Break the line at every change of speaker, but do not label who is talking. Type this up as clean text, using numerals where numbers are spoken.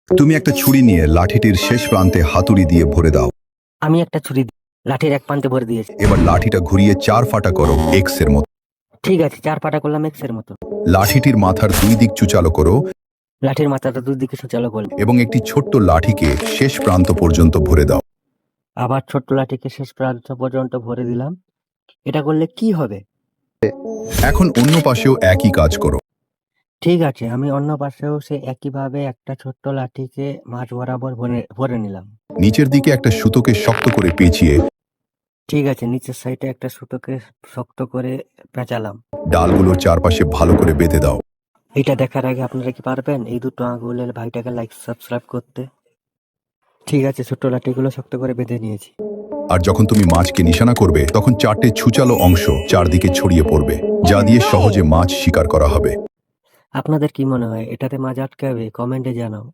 তুমি একটা ছুরি নিয়ে লাঠিটির শেষ প্রান্তে হাতুড়ি দিয়ে ভরে দাও।
আমি একটা ছুরি লাঠির এক প্রান্তে ভরে দিয়েছি।
এবার লাঠিটা ঘুরিয়ে 4 ফাটা করো এক্স এর মতো।
ঠিক আছে, 4 পাটা করলাম এক্স এর মতো।
লাঠিটির মাথার 2 দিক চুচালো করো
লাঠির মাথাটা দুদিকে সুচালো করলাম।
এবং একটি ছোট্ট লাঠিকে শেষ প্রান্ত পর্যন্ত ভরে দাও।
আবার ছোট্ট লাঠিকে শেষ প্রান্ত পর্যন্ত ভরে দিলাম। এটা করলে কি হবে?
এখন অন্য পাশেও একই কাজ করো।
ঠিক আছে, আমি অন্য পাশেও সে একইভাবে একটা ছোট্ট লাঠিকে মাঝ বরাবর ভরে নিলাম।
নিচের দিকে একটা সুতোকে শক্ত করে পেঁচিয়ে
ঠিক আছে, নিচের সাইডে একটা সুতোকে শক্ত করে পেঁচালাম।
ডালগুলোর চারপাশে ভালো করে বেঁধে দাও।
এটা দেখার আগে আপনারা কি পারবেন এই দুটো আঙুলের ভাইটাকে লাইক সাবস্ক্রাইব করতে? ঠিক আছে, ছোট্ট লাঠিগুলো শক্ত করে বেঁধে নিয়েছি।
আর যখন তুমি মাছকে নিশানা করবে তখন 4টে ছুচালো অংশ চারদিকে ছড়িয়ে পড়বে, যা দিয়ে সহজে মাছ শিকার করা হবে।
আপনাদের কি মনে হয় এটাতে মাছ আটকাবে? কমেন্টে জানাও।